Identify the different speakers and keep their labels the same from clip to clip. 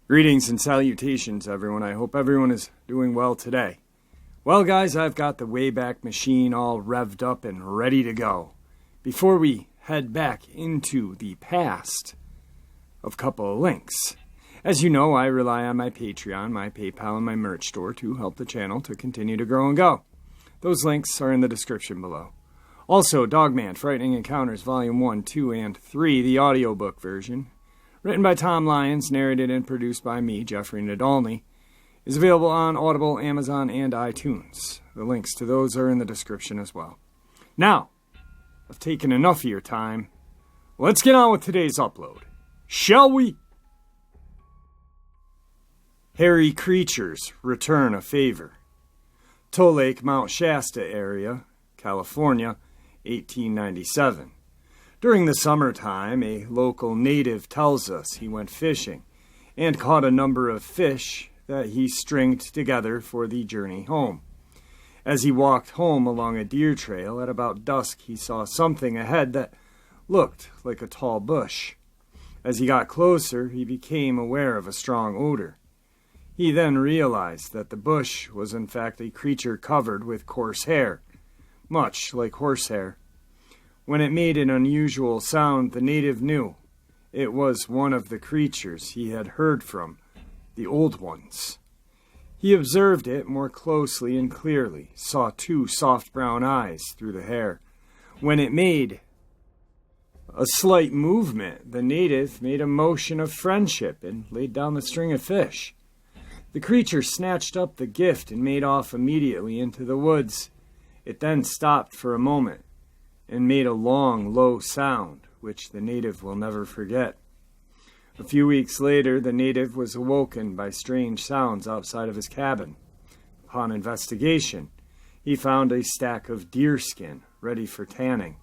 Speaker 1: Greetings and salutations, everyone. I hope everyone is doing well today. Well, guys, I've got the Wayback Machine all revved up and ready to go. Before we head back into the past, a couple of links. As you know, I rely on my Patreon, my PayPal, and my merch store to help the channel to continue to grow and go. Those links are in the description below. Also, Dogman, Frightening Encounters, Volume 1, 2, and 3, the audiobook version, written by Tom Lyons, narrated and produced by me, Jeffrey Nadolny, is available on Audible, Amazon, and iTunes. The links to those are in the description as well. Now, I've taken enough of your time. Let's get on with today's upload. Shall we? Hairy creatures return a favor. Toll Lake, Mount Shasta area, California, 1897. During the summertime, a local native tells us he went fishing and caught a number of fish that he stringed together for the journey home. As he walked home along a deer trail at about dusk, he saw something ahead that looked like a tall bush. As he got closer, he became aware of a strong odor. He then realized that the bush was in fact a creature covered with coarse hair, much like horsehair. When it made an unusual sound, the native knew it was one of the creatures he had heard from, the old ones. He observed it more closely and clearly, saw two soft brown eyes through the hair. When it made a slight movement, the native made a motion of friendship and laid down the string of fish. The creature snatched up the gift and made off immediately into the woods. It then stopped for a moment and made a long, low sound, which the native will never forget. A few weeks later, the native was awoken by strange sounds outside of his cabin. Upon investigation, he found a stack of deerskin ready for tanning.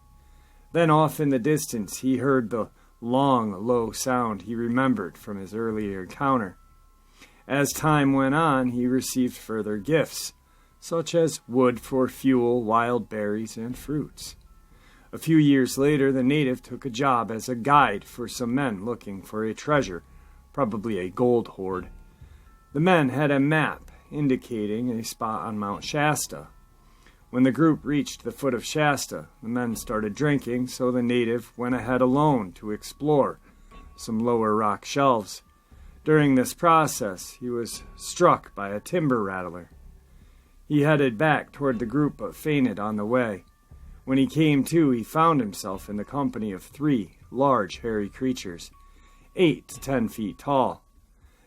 Speaker 1: Then off in the distance, he heard the long, low sound he remembered from his earlier encounter. As time went on, he received further gifts, such as wood for fuel, wild berries, and fruits. A few years later, the native took a job as a guide for some men looking for a treasure, probably a gold hoard. The men had a map indicating a spot on Mount Shasta. When the group reached the foot of Shasta, the men started drinking, so the native went ahead alone to explore some lower rock shelves. During this process, he was struck by a timber rattler. He headed back toward the group but fainted on the way. When he came to, he found himself in the company of 3 large, hairy creatures, 8 to 10 feet tall.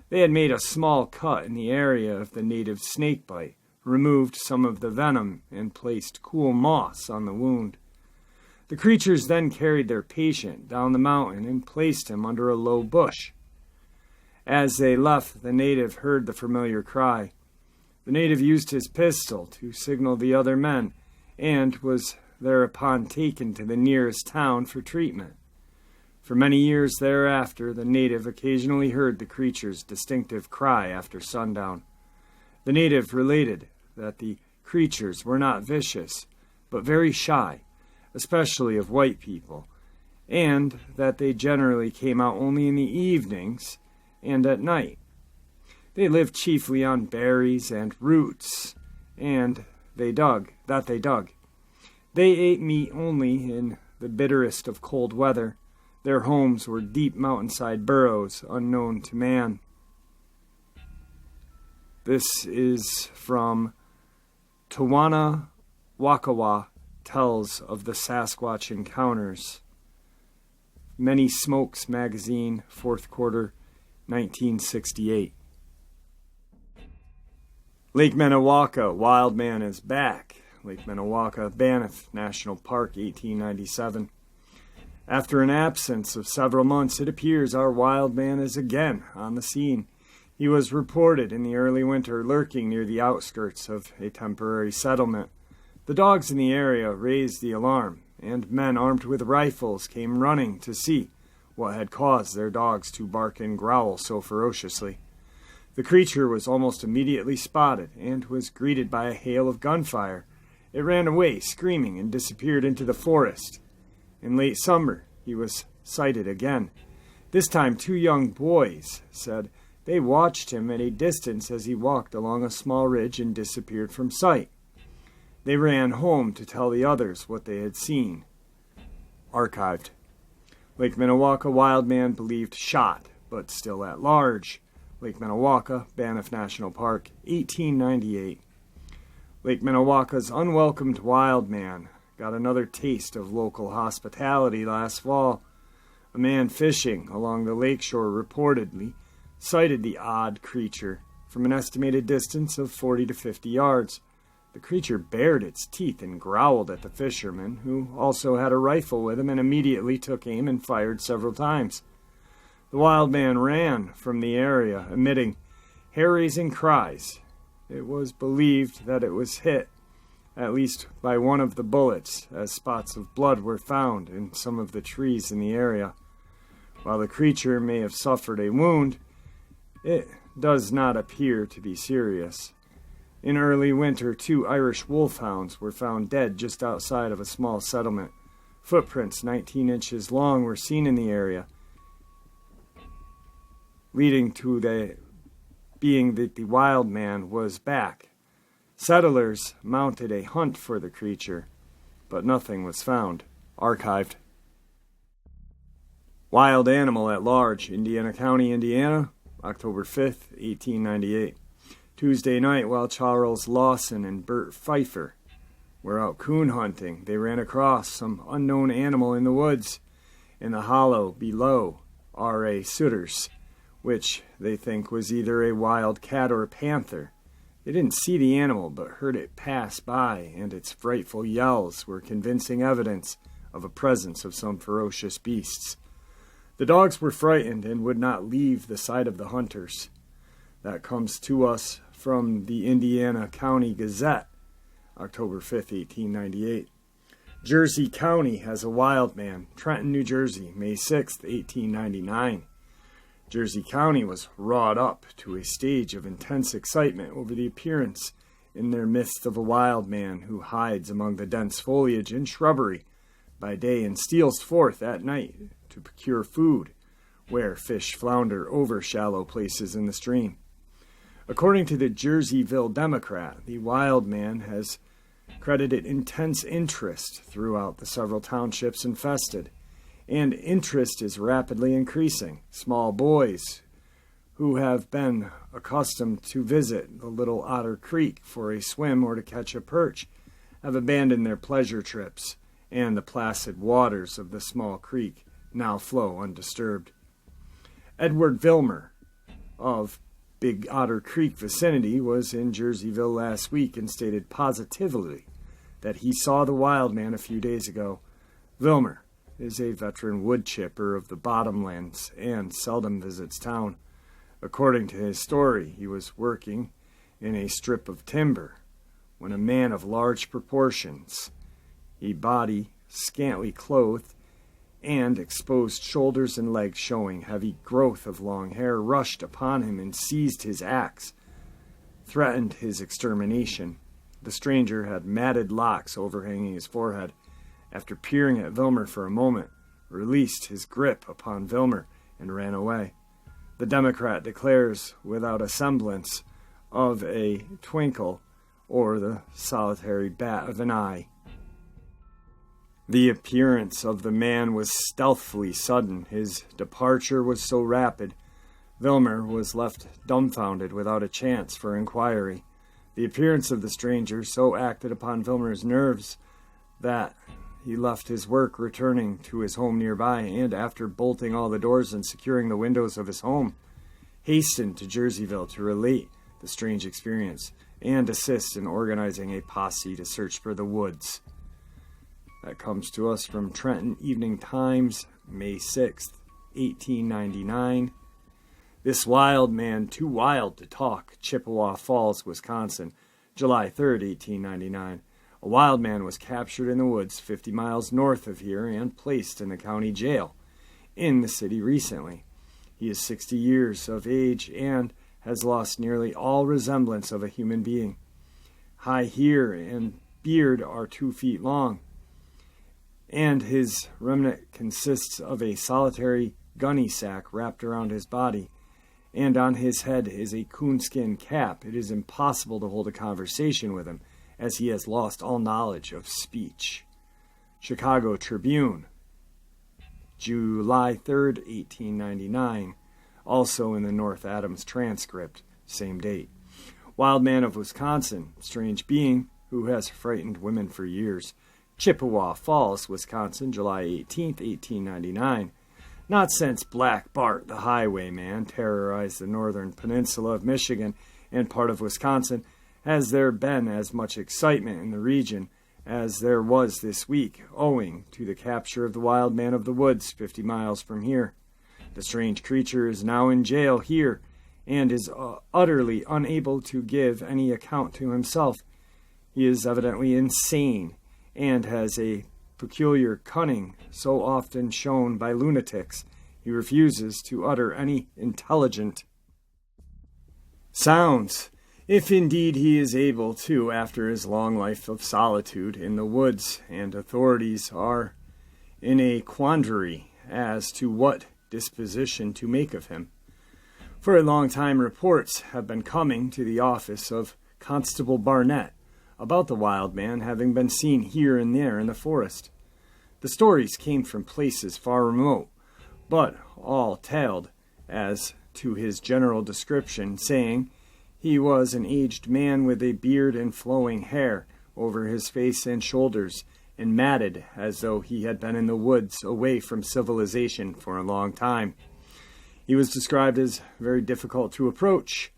Speaker 1: They had made a small cut in the area of the native's snakebite, removed some of the venom, and placed cool moss on the wound. The creatures then carried their patient down the mountain and placed him under a low bush. As they left, the native heard the familiar cry. The native used his pistol to signal the other men and was thereupon taken to the nearest town for treatment. For many years thereafter, the native occasionally heard the creature's distinctive cry after sundown. The native related that the creatures were not vicious, but very shy, especially of white people, and that they generally came out only in the evenings and at night. They lived chiefly on berries and roots, and they dug. They ate meat only in the bitterest of cold weather. Their homes were deep mountainside burrows unknown to man. This is from Tawana Wakawa Tells of the Sasquatch Encounters. Many Smokes Magazine, 4th quarter, 1968. Lake Minnewaca, Wild Man is Back. Lake Minnewaca, Banff National Park, 1897. After an absence of several months, it appears our wild man is again on the scene. He was reported in the early winter lurking near the outskirts of a temporary settlement. The dogs in the area raised the alarm, and men armed with rifles came running to see what had caused their dogs to bark and growl so ferociously. The creature was almost immediately spotted and was greeted by a hail of gunfire It ran away, screaming, and disappeared into the forest. In late summer, he was sighted again. This time, 2 young boys said they watched him at a distance as he walked along a small ridge and disappeared from sight. They ran home to tell the others what they had seen. Archived. Lake Minnewanka wild man believed shot, but still at large. Lake Minnewanka, Banff National Park, 1898. Lake Minnewanka's unwelcomed wild man got another taste of local hospitality last fall. A man fishing along the lakeshore reportedly sighted the odd creature from an estimated distance of 40 to 50 yards. The creature bared its teeth and growled at the fisherman, who also had a rifle with him and immediately took aim and fired several times. The wild man ran from the area, emitting hair-raising cries. It was believed that it was hit, at least by one of the bullets, as spots of blood were found in some of the trees in the area. While the creature may have suffered a wound, it does not appear to be serious. In early winter, 2 Irish wolfhounds were found dead just outside of a small settlement. Footprints 19 inches long were seen in the area, leading to the wild man was back. Settlers mounted a hunt for the creature, but nothing was found. Archived. Wild animal at large, Indiana County, Indiana, October 5th, 1898. Tuesday night, while Charles Lawson and Bert Pfeiffer were out coon hunting, they ran across some unknown animal in the woods. In the hollow below are a sooters, which they think was either a wild cat or a panther. They didn't see the animal, but heard it pass by, and its frightful yells were convincing evidence of a presence of some ferocious beasts. The dogs were frightened and would not leave the side of the hunters. That comes to us from the Indiana County Gazette, October 5th, 1898. Jersey County has a wild man, Trenton, New Jersey, May 6th, 1899. Jersey County was wrought up to a stage of intense excitement over the appearance in their midst of a wild man who hides among the dense foliage and shrubbery by day and steals forth at night to procure food, where fish flounder over shallow places in the stream. According to the Jerseyville Democrat, the wild man has credited intense interest throughout the several townships infested, and interest is rapidly increasing. Small boys who have been accustomed to visit the Little Otter Creek for a swim or to catch a perch have abandoned their pleasure trips, and the placid waters of the small creek now flow undisturbed. Edward Vilmer of Big Otter Creek vicinity was in Jerseyville last week and stated positively that he saw the wild man a few days ago. Vilmer is a veteran wood chipper of the bottomlands and seldom visits town. According to his story, he was working in a strip of timber when a man of large proportions, a body scantily clothed, and exposed shoulders and legs showing heavy growth of long hair, rushed upon him and seized his axe, threatened his extermination. The stranger had matted locks overhanging his forehead. After peering at Vilmer for a moment, released his grip upon Vilmer and ran away. The Democrat declares without a semblance of a twinkle or the solitary bat of an eye. The appearance of the man was stealthily sudden. His departure was so rapid, Vilmer was left dumbfounded without a chance for inquiry. The appearance of the stranger so acted upon Vilmer's nerves that he left his work, returning to his home nearby, and after bolting all the doors and securing the windows of his home, hastened to Jerseyville to relate the strange experience and assist in organizing a posse to search for the woods. That comes to us from Trenton Evening Times, May 6th, 1899. This wild man, too wild to talk, Chippewa Falls, Wisconsin, July 3rd, 1899. A wild man was captured in the woods 50 miles north of here and placed in the county jail in the city recently. He is 60 years of age and has lost nearly all resemblance of a human being. High here and beard are 2 feet long, and his remnant consists of a solitary gunny sack wrapped around his body, and on his head is a coonskin cap. It is impossible to hold a conversation with him, as he has lost all knowledge of speech. Chicago Tribune, July 3rd, 1899, also in the North Adams transcript, same date. Wild man of Wisconsin, strange being who has frightened women for years. Chippewa Falls, Wisconsin, July 18th, 1899. Not since Black Bart, the highwayman, terrorized the northern peninsula of Michigan and part of Wisconsin has there been as much excitement in the region as there was this week, owing to the capture of the wild man of the woods 50 miles from here. The strange creature is now in jail here and is utterly unable to give any account to himself. He is evidently insane and has a peculiar cunning so often shown by lunatics. He refuses to utter any intelligent sounds, if indeed he is able to after his long life of solitude in the woods, and authorities are in a quandary as to what disposition to make of him. For a long time reports have been coming to the office of Constable Barnett about the wild man having been seen here and there in the forest. The stories came from places far remote, but all tailed as to his general description, saying he was an aged man with a beard and flowing hair over his face and shoulders, and matted as though he had been in the woods away from civilization for a long time. He was described as very difficult to approach,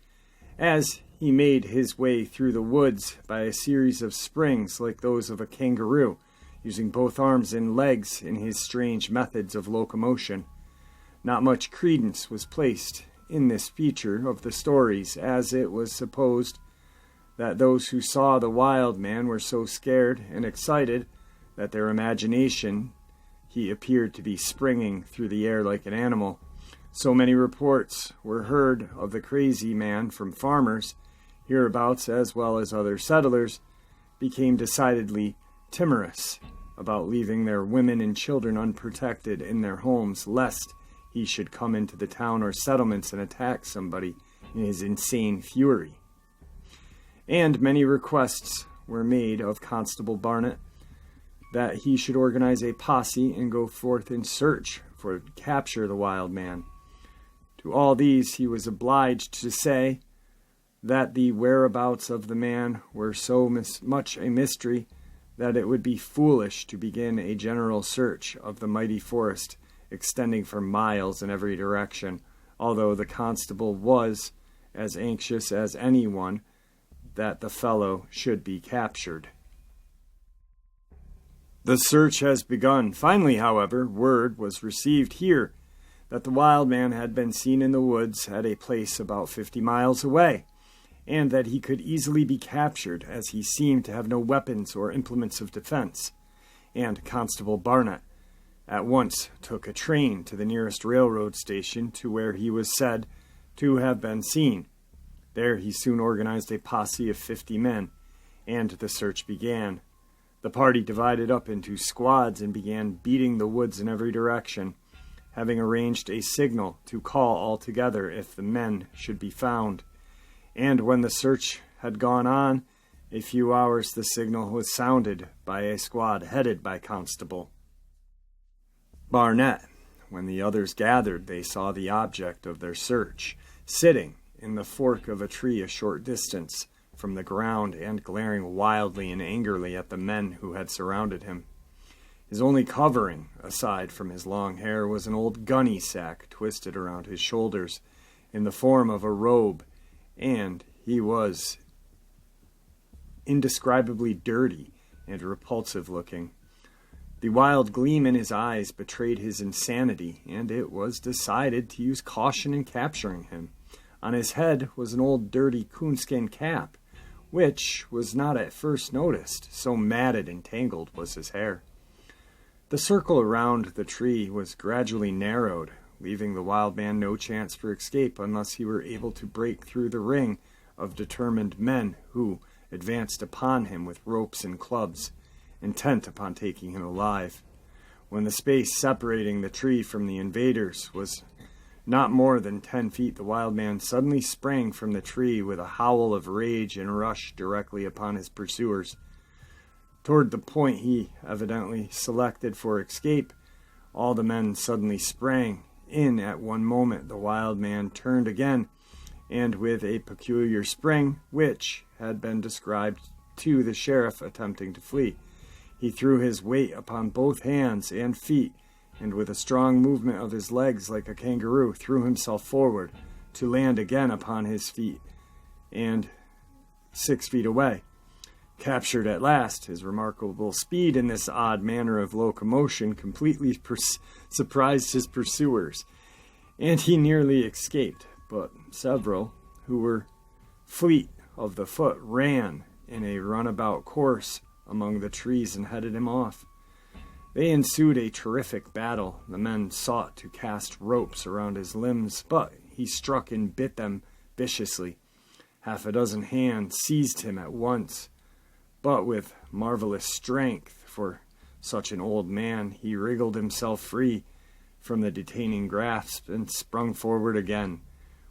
Speaker 1: as he made his way through the woods by a series of springs like those of a kangaroo, using both arms and legs in his strange methods of locomotion. Not much credence was placed in this feature of the stories, as it was supposed that those who saw the wild man were so scared and excited that their imagination he appeared to be springing through the air like an animal. So many reports were heard of the crazy man from farmers hereabouts, as well as other settlers, became decidedly timorous about leaving their women and children unprotected in their homes, lest he should come into the town or settlements and attack somebody in his insane fury. And many requests were made of Constable Barnett that he should organize a posse and go forth in search for capture the wild man. To all these he was obliged to say that the whereabouts of the man were so much a mystery that it would be foolish to begin a general search of the mighty forest extending for miles in every direction, although the constable was as anxious as anyone that the fellow should be captured. The search has begun. Finally, however, word was received here that the wild man had been seen in the woods at a place about 50 miles away, and that he could easily be captured, as he seemed to have no weapons or implements of defense. And Constable Barnett at once took a train to the nearest railroad station to where he was said to have been seen. There he soon organized a posse of 50 men, and the search began. The party divided up into squads and began beating the woods in every direction, having arranged a signal to call all together if the men should be found. And when the search had gone on a few hours, the signal was sounded by a squad headed by Constable Barnett. When the others gathered, they saw the object of their search, sitting in the fork of a tree a short distance from the ground and glaring wildly and angrily at the men who had surrounded him. His only covering, aside from his long hair, was an old gunny sack twisted around his shoulders in the form of a robe, and he was indescribably dirty and repulsive-looking. The wild gleam in his eyes betrayed his insanity, and it was decided to use caution in capturing him. On his head was an old dirty coonskin cap, which was not at first noticed, so matted and tangled was his hair. The circle around the tree was gradually narrowed, leaving the wild man no chance for escape unless he were able to break through the ring of determined men who, advanced upon him with ropes and clubs, intent upon taking him alive. When the space separating the tree from the invaders was not more than 10 feet, the wild man suddenly sprang from the tree with a howl of rage and rushed directly upon his pursuers. Toward the point he evidently selected for escape, all the men suddenly sprang in at one moment. The wild man turned again, and with a peculiar spring, which had been described to the sheriff attempting to flee, he threw his weight upon both hands and feet, and with a strong movement of his legs like a kangaroo, threw himself forward to land again upon his feet and 6 feet away. Captured at last, his remarkable speed in this odd manner of locomotion completely surprised his pursuers, and he nearly escaped. But several, who were fleet of the foot, ran in a runabout course among the trees and headed him off. They ensued a terrific battle. The men sought to cast ropes around his limbs, but he struck and bit them viciously. 6 hands seized him at once, but with marvelous strength for such an old man, he wriggled himself free from the detaining grasp and sprung forward again.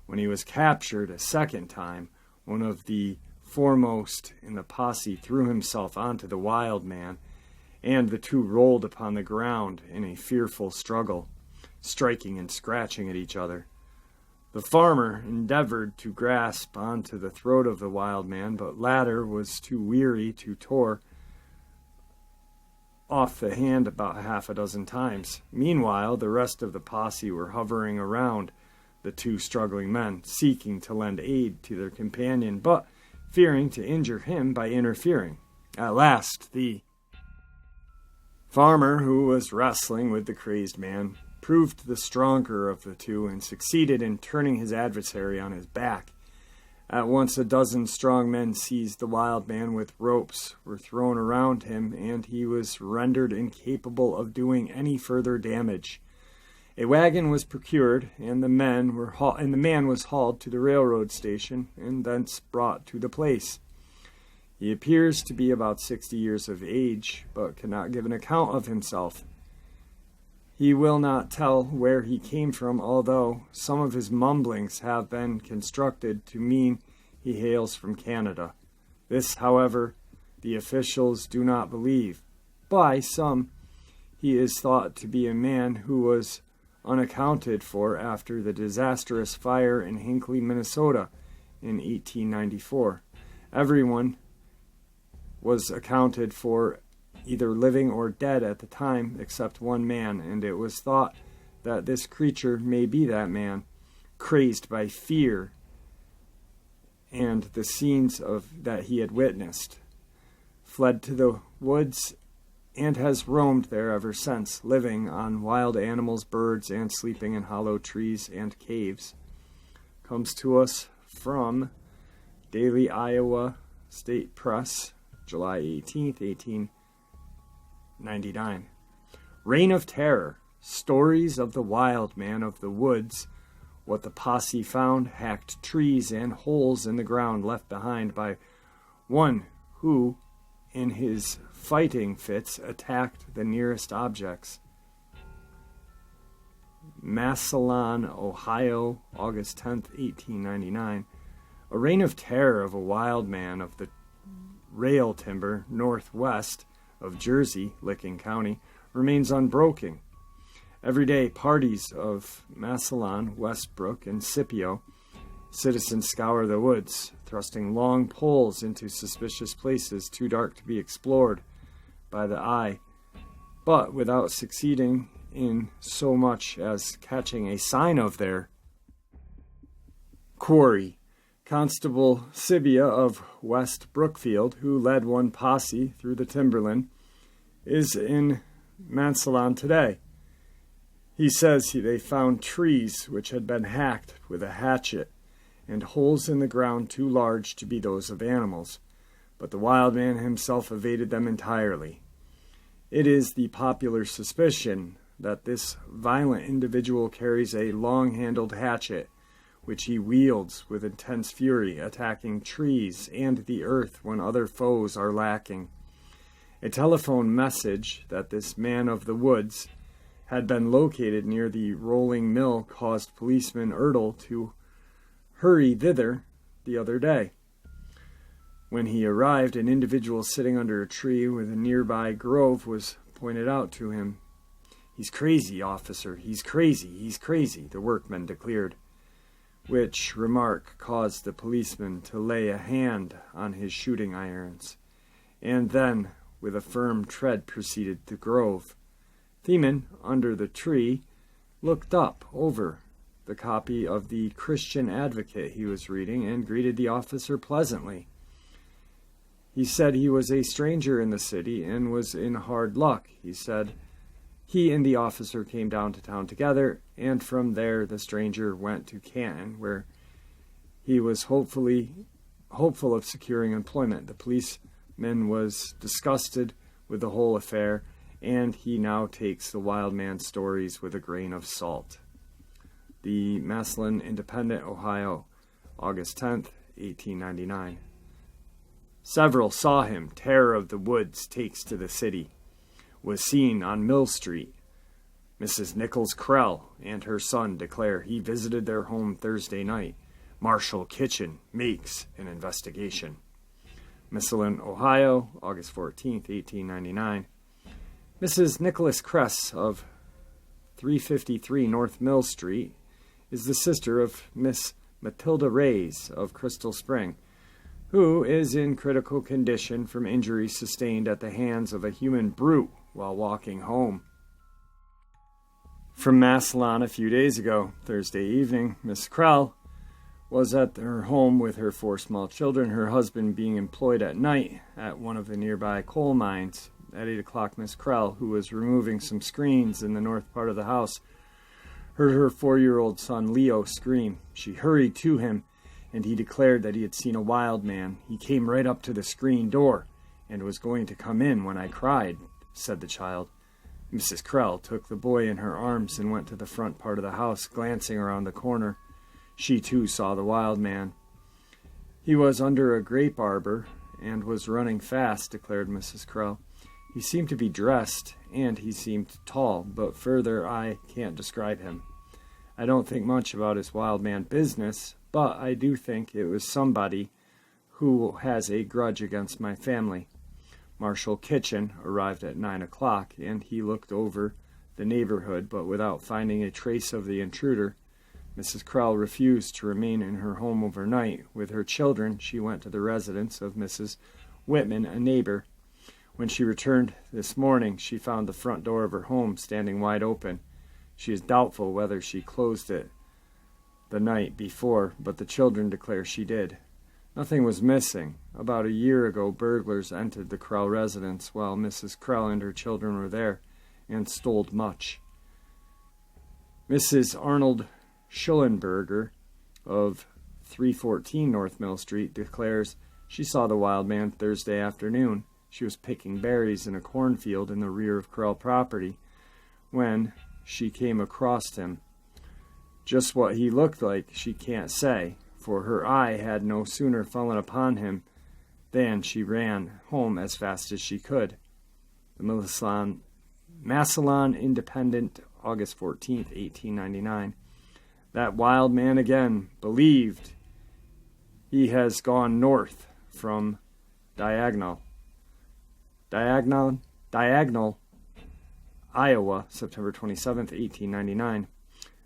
Speaker 1: When he was captured a second time, one of the foremost in the posse threw himself onto the wild man, and the two rolled upon the ground in a fearful struggle, striking and scratching at each other. The farmer endeavored to grasp onto the throat of the wild man, but latter was too weary to tore off the hand about 6 times. Meanwhile, the rest of the posse were hovering around the two struggling men, seeking to lend aid to their companion, but fearing to injure him by interfering. At last, the farmer, who was wrestling with the crazed man, proved the stronger of the two and succeeded in turning his adversary on his back. At once 12 strong men seized the wild man with ropes, were thrown around him, and he was rendered incapable of doing any further damage. A wagon was procured, and the man was hauled to the railroad station and thence brought to the place. He appears to be about 60 years of age, but cannot give an account of himself. He will not tell where he came from, although some of his mumblings have been construed to mean he hails from Canada. This, however, the officials do not believe. By some, he is thought to be a man who was unaccounted for after the disastrous fire in Hinckley, Minnesota in 1894. Everyone was accounted for either living or dead at the time except one man, and it was thought that this creature may be that man, crazed by fear and the scenes that he had witnessed, fled to the woods and has roamed there ever since, living on wild animals, birds, and sleeping in hollow trees and caves. Comes to us from Daily Iowa State Press, July 18th, 1899. Reign of Terror. Stories of the wild man of the woods. What the posse found, hacked trees and holes in the ground left behind by one who, in his fighting fits, attacked the nearest objects. Massillon, Ohio, August 10th, 1899. A reign of terror of a wild man of the rail timber northwest of Jersey, Licking County, remains unbroken. Every day, parties of Massillon, Westbrook, and Scipio citizens scour the woods, thrusting long poles into suspicious places too dark to be explored by the eye, but without succeeding in so much as catching a sign of their quarry. Constable Sibia of West Brookfield, who led one posse through the timberland, is in Massillon today. He says they found trees which had been hacked with a hatchet and holes in the ground too large to be those of animals, but the wild man himself evaded them entirely. It is the popular suspicion that this violent individual carries a long-handled hatchet, which he wields with intense fury, attacking trees and the earth when other foes are lacking. A telephone message that this man of the woods had been located near the rolling mill caused policeman Ertl to hurry thither the other day. When he arrived, an individual sitting under a tree with a nearby grove was pointed out to him. "He's crazy, officer. He's crazy. He's crazy," the workman declared, which remark caused the policeman to lay a hand on his shooting irons, and then, with a firm tread, proceeded to the grove. Theman, under the tree, looked up over the copy of the Christian Advocate he was reading and greeted the officer pleasantly. He said he was a stranger in the city and was in hard luck. He said he and the officer came down to town together, and from there the stranger went to Canton, where he was hopeful of securing employment. The policeman was disgusted with the whole affair, and he now takes the wild man stories with a grain of salt. The Massillon Independent, Ohio, August 10th, 1899. Several saw him. Terror of the woods takes to the city. Was seen on Mill Street. Mrs. Nichols Krell and her son declare he visited their home Thursday night. Marshall Kitchen makes an investigation. Massillon, Ohio, August 14th, 1899. Mrs. Nicholas Kress of 353 North Mill Street is the sister of Miss Matilda Reyes of Crystal Spring, who is in critical condition from injuries sustained at the hands of a human brute while walking home. From Massillon a few days ago, Thursday evening, Miss Krell was at her home with her 4 small children, her husband being employed at night at one of the nearby coal mines. At 8 o'clock, Miss Krell, who was removing some screens in the north part of the house, heard her 4-year-old son Leo scream. She hurried to him, and he declared that he had seen a wild man. He came right up to the screen door and was going to come in when I cried, said the child. Mrs. Krell took the boy in her arms and went to the front part of the house, glancing around the corner. She, too, saw the wild man. He was under a grape arbor and was running fast, declared Mrs. Krell. He seemed to be dressed, and he seemed tall, but further I can't describe him. I don't think much about his wild man business, but I do think it was somebody who has a grudge against my family. Marshall Kitchen arrived at 9 o'clock, and he looked over the neighborhood, but without finding a trace of the intruder. Mrs. Krell refused to remain in her home overnight. With her children, she went to the residence of Mrs. Whitman, a neighbor. When she returned this morning, she found the front door of her home standing wide open. She is doubtful whether she closed it the night before, but the children declare she did. Nothing was missing. About a year ago, burglars entered the Krell residence while Mrs. Krell and her children were there and stole much. Mrs. Arnold Schullenberger of 314 North Mill Street declares she saw the wild man Thursday afternoon. She was picking berries in a cornfield in the rear of Krell property when she came across him. Just what he looked like she can't say, for her eye had no sooner fallen upon him than she ran home as fast as she could. The Massillon Independent, August 14th, 1899. That wild man again believed he has gone north from Diagonal, Iowa, September 27th, 1899.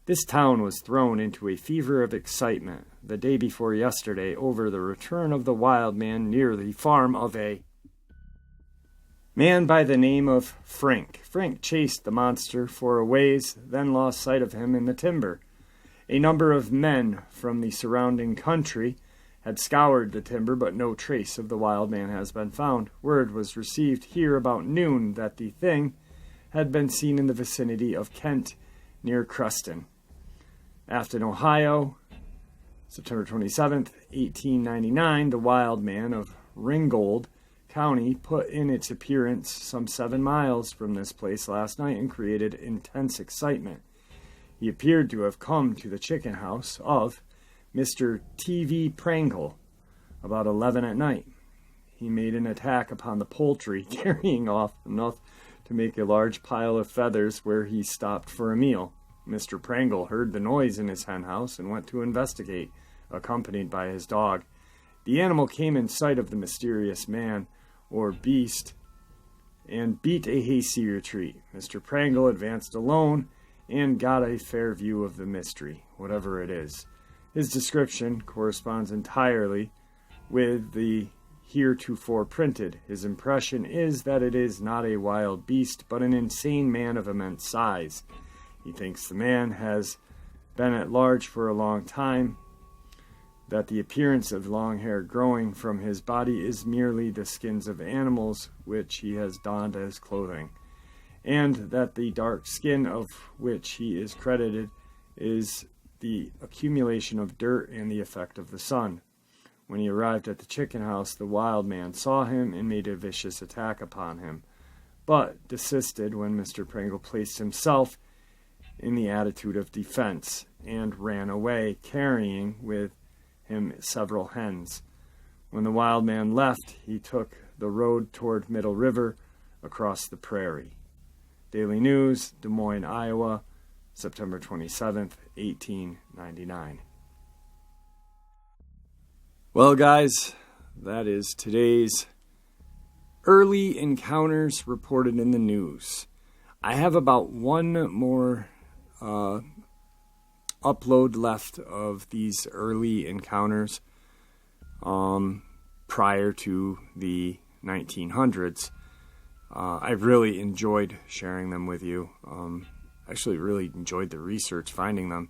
Speaker 1: This town was thrown into a fever of excitement the day before yesterday over the return of the wild man near the farm of a man by the name of Frank. Frank chased the monster for a ways, then lost sight of him in the timber. A number of men from the surrounding country had scoured the timber, but no trace of the wild man has been found. Word was received here about noon that the thing had been seen in the vicinity of Kent, near Creston. Afton, Ohio, September 27th, 1899, the wild man of Ringgold County put in its appearance some 7 miles from this place last night and created intense excitement. He appeared to have come to the chicken house of Mr. T.V. Prangle about 11 at night. He made an attack upon the poultry, carrying off enough to make a large pile of feathers where he stopped for a meal. Mr. Prangle heard the noise in his hen house and went to investigate, accompanied by his dog. The animal came in sight of the mysterious man, or beast, and beat a hasty retreat. Mr. Prangle advanced alone and got a fair view of the mystery, whatever it is. His description corresponds entirely with the heretofore printed. His impression is that it is not a wild beast, but an insane man of immense size. He thinks the man has been at large for a long time, that the appearance of long hair growing from his body is merely the skins of animals which he has donned as clothing, and that the dark skin of which he is credited is the accumulation of dirt and the effect of the sun. When he arrived at the chicken house, the wild man saw him and made a vicious attack upon him, but desisted when Mr. Prangle placed himself in the attitude of defense and ran away, carrying with him several hens. When the wild man left, he took the road toward Middle River across the prairie. Daily News, Des Moines, Iowa, September 27th, 1899. Well, guys, that is today's early encounters reported in the news. I have about one more upload left of these early encounters prior to the 1900s. I really enjoyed sharing them with you. Actually really enjoyed the research finding them.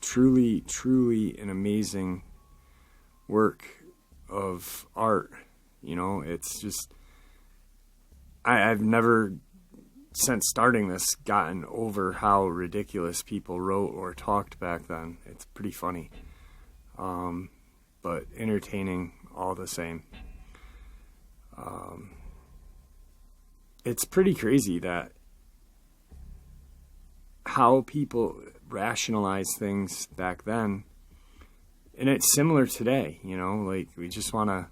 Speaker 1: Truly an amazing work of art. You know, it's just, I've never, since starting this, gotten over how ridiculous people wrote or talked back then. It's pretty funny, but entertaining all the same. It's pretty crazy that how people rationalize things back then, and it's similar today. You know, like, we just want to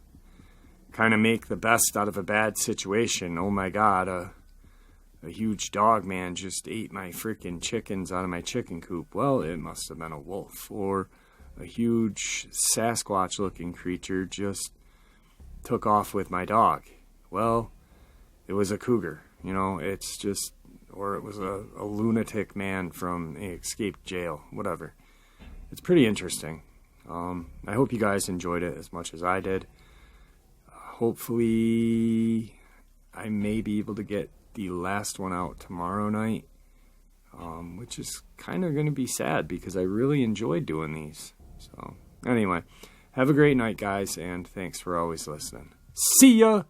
Speaker 1: kind of make the best out of a bad situation. Oh my God, a huge dog man just ate my freaking chickens out of my chicken coop. Well, it must have been a wolf. Or a huge Sasquatch looking creature just took off with my dog. Well, it was a cougar. You know, it's just, or it was a lunatic man from a escaped jail, whatever. It's pretty interesting. I hope you guys enjoyed it as much as I did. Hopefully I may be able to get the last one out tomorrow night, which is kind of going to be sad because I really enjoyed doing these. So anyway, have a great night, guys, and thanks for always listening. See ya!